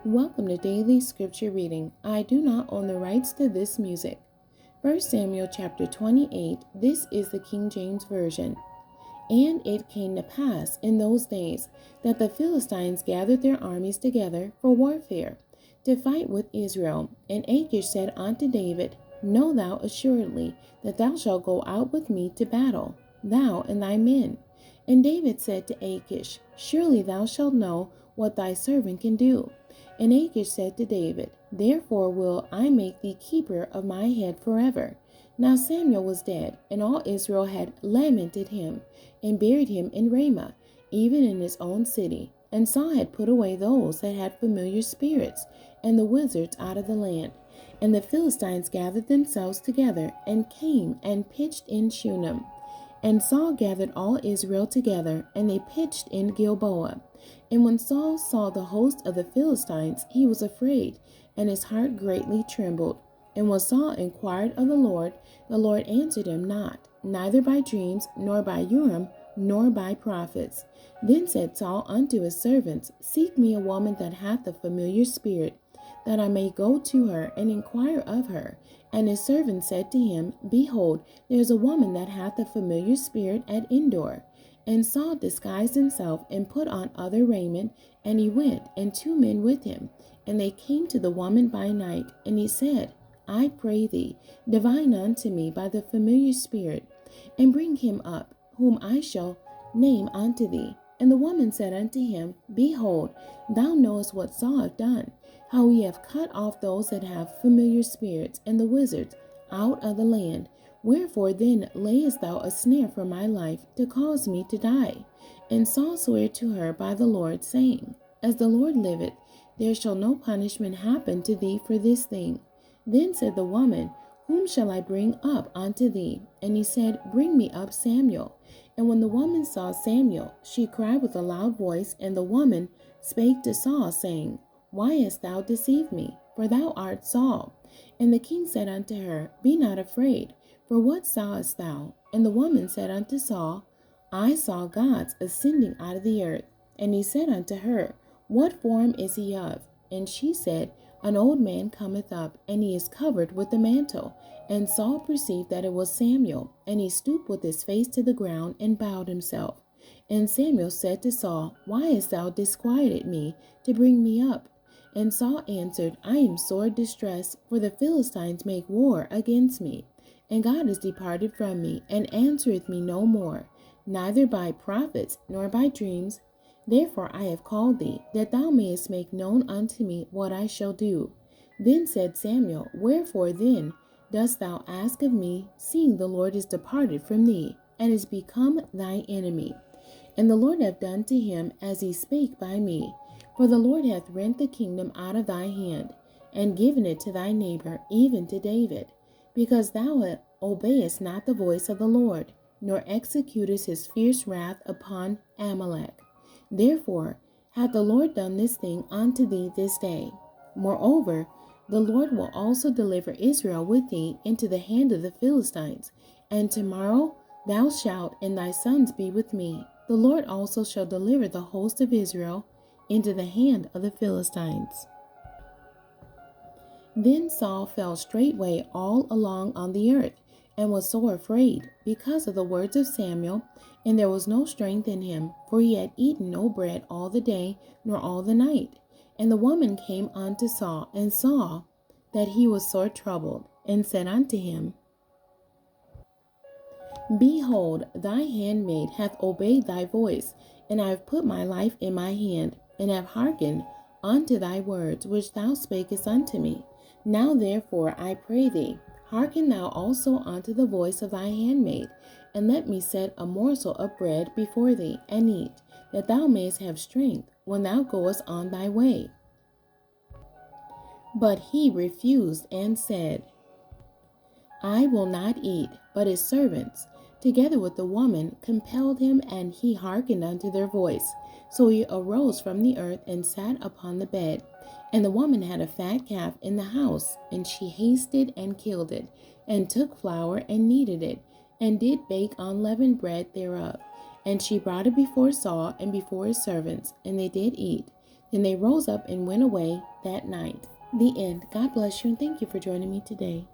Welcome to Daily Scripture Reading. I do not own the rights to this music. 1 Samuel chapter 28. This is the King James Version. And it came to pass in those days that the Philistines gathered their armies together for warfare, to fight with Israel. And Achish said unto David, Know thou assuredly that thou shalt go out with me to battle, thou and thy men. And David said to Achish, Surely thou shalt know what thy servant can do. And Achish said to David, Therefore will I make thee keeper of my head forever. Now Samuel was dead, and all Israel had lamented him, and buried him in Ramah, even in his own city. And Saul had put away those that had familiar spirits, and the wizards out of the land. And the Philistines gathered themselves together, and came and pitched in Shunem. And Saul gathered all Israel together, and they pitched in Gilboa. And when Saul saw the host of the Philistines, he was afraid, and his heart greatly trembled. And when Saul inquired of the Lord answered him not, neither by dreams, nor by Urim, nor by prophets. Then said Saul unto his servants, Seek me a woman that hath a familiar spirit, that I may go to her and inquire of her. And his servant said to him, Behold, there is a woman that hath a familiar spirit at Endor. And Saul disguised himself and put on other raiment, and he went, and 2 men with him. And they came to the woman by night, and he said, I pray thee, divine unto me by the familiar spirit, and bring him up, whom I shall name unto thee. And the woman said unto him, Behold, thou knowest what Saul hath done, how he hath cut off those that have familiar spirits, and the wizards out of the land. Wherefore then layest thou a snare for my life, to cause me to die? And Saul sware to her by the Lord, saying, As the Lord liveth, there shall no punishment happen to thee for this thing. Then said the woman, Whom shall I bring up unto thee? And he said, Bring me up Samuel. And when the woman saw Samuel, she cried with a loud voice, and the woman spake to Saul, saying, Why hast thou deceived me? For thou art Saul. And the king said unto her, Be not afraid, for what sawest thou? And the woman said unto Saul, I saw gods ascending out of the earth. And he said unto her, What form is he of? And she said, An old man cometh up, and he is covered with a mantle. And Saul perceived that it was Samuel, and he stooped with his face to the ground, and bowed himself. And Samuel said to Saul, Why hast thou disquieted me to bring me up? And Saul answered, I am sore distressed, for the Philistines make war against me. And God is departed from me, and answereth me no more, neither by prophets, nor by dreams. Therefore I have called thee, that thou mayest make known unto me what I shall do. Then said Samuel, Wherefore then dost thou ask of me, seeing the Lord is departed from thee, and is become thy enemy? And the Lord hath done to him as he spake by me. For the Lord hath rent the kingdom out of thy hand, and given it to thy neighbor, even to David, because thou obeyest not the voice of the Lord, nor executest his fierce wrath upon Amalek. Therefore hath the Lord done this thing unto thee this day. Moreover, the Lord will also deliver Israel with thee into the hand of the Philistines. And tomorrow thou shalt and thy sons be with me. The Lord also shall deliver the host of Israel into the hand of the Philistines. Then Saul fell straightway all along on the earth, and was sore afraid, because of the words of Samuel, and there was no strength in him, for he had eaten no bread all the day, nor all the night. And the woman came unto Saul, and saw that he was sore troubled, and said unto him, Behold, thy handmaid hath obeyed thy voice, and I have put my life in my hand, and have hearkened unto thy words which thou spakest unto me. Now therefore I pray thee, hearken thou also unto the voice of thy handmaid, and let me set a morsel of bread before thee, and eat, that thou mayest have strength when thou goest on thy way. But he refused and said, I will not eat. But his servants, together with the woman, compelled him, and he hearkened unto their voice. So he arose from the earth and sat upon the bed. And the woman had a fat calf in the house, and she hasted and killed it, and took flour and kneaded it, and did bake unleavened bread thereof. And she brought it before Saul and before his servants, and they did eat. And they rose up and went away that night. The end. God bless you and thank you for joining me today.